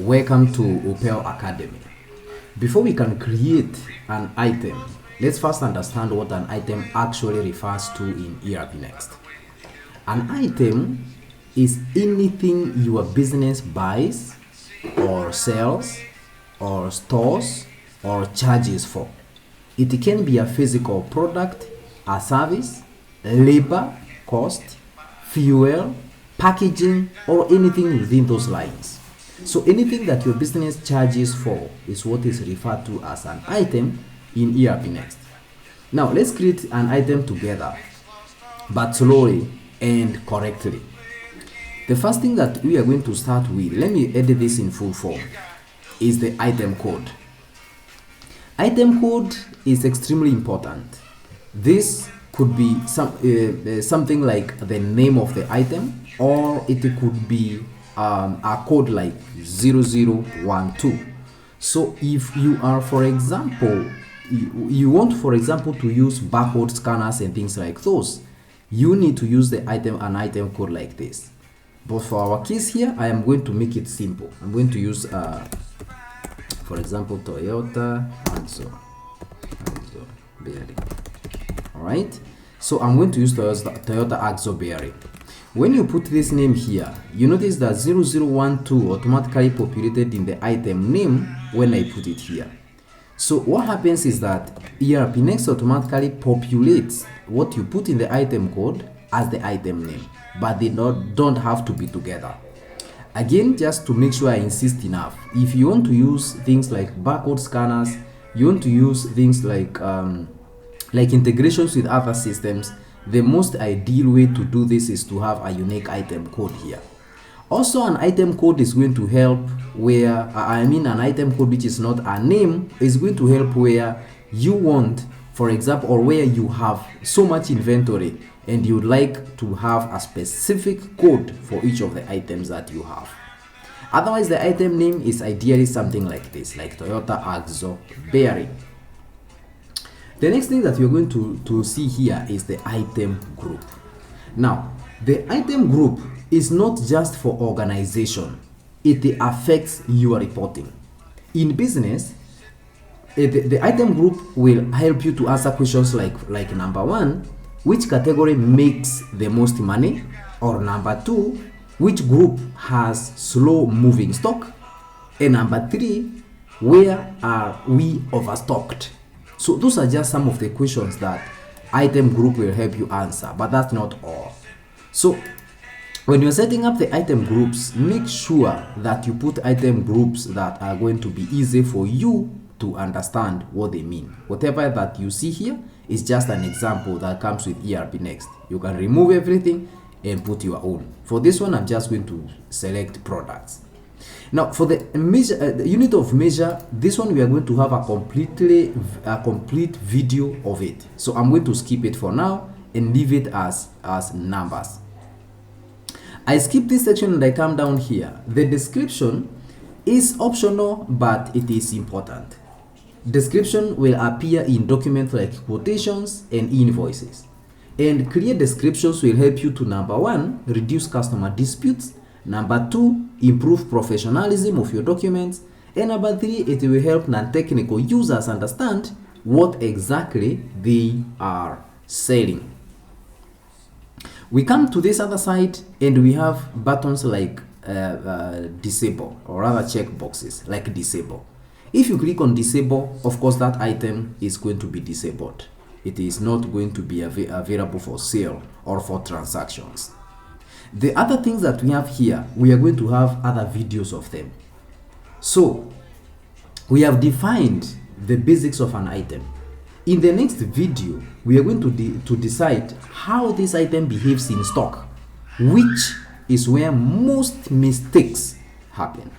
Welcome to Upeo Academy. Before we can create an item, let's first understand what an item actually refers to in ERPNext. An item is anything your business buys or sells or stores or charges for. It can be a physical product, a service, labor, cost, fuel, packaging, or anything within those lines. So anything that your business charges for is what is referred to as an item in ERPNext. Now let's create an item together, but slowly and correctly. The first thing that we are going to start with, let me edit this in full form, is the item code. Item code is extremely important. This could be something like the name of the item, or it could be a code like 0012. So if you are, for example, you want, for example, to use barcode scanners and things like those, you need to use an item code like this. But for our case here, I am going to make it simple. I'm going to use, for example, Toyota Axo bearing. All right. So I'm going to use Toyota Axo bearing. When you put this name here, you notice that 0012 automatically populated in the item name when I put it here. So what happens is that ERPNext automatically populates what you put in the item code as the item name, but they don't have to be together. Again, just to make sure I insist enough, if you want to use things like barcode scanners, you want to use things like integrations with other systems, the most ideal way to do this is to have a unique item code here. Also, an item code is going to help where, an item code which is not a name is going to help where you want, for example, or where you have so much inventory and you would like to have a specific code for each of the items that you have. Otherwise, the item name is ideally something like this, like Toyota Axo bearing. The next thing that you're going to see here is the item group. Now, the item group is not just for organization. It affects your reporting. In business, the item group will help you to answer questions like number one, which category makes the most money? Or number two, which group has slow moving stock? And number three, where are we overstocked? So those are just some of the questions that item group will help you answer, but that's not all. So when you're setting up the item groups, make sure that you put item groups that are going to be easy for you to understand what they mean. Whatever that you see here is just an example that comes with ERPNext. You can remove everything and put your own. For this one, I'm just going to select products. Now, for the unit of measure, this one we are going to have a complete video of it. So I'm going to skip it for now and leave it as numbers. I skip this section and I come down here. The description is optional, but it is important. Description will appear in documents like quotations and invoices. And clear descriptions will help you to, number one, reduce customer disputes. Number two, improve professionalism of your documents. And number three, it will help non-technical users understand what exactly they are selling. We come to this other side and we have buttons like disable, or rather checkboxes like disable. If you click on disable, of course that item is going to be disabled. It is not going to be available for sale or for transactions. The other things that we have here, we are going to have other videos of them. So we have defined the basics of an item. In the next video, we are going to decide how this item behaves in stock, which is where most mistakes happen.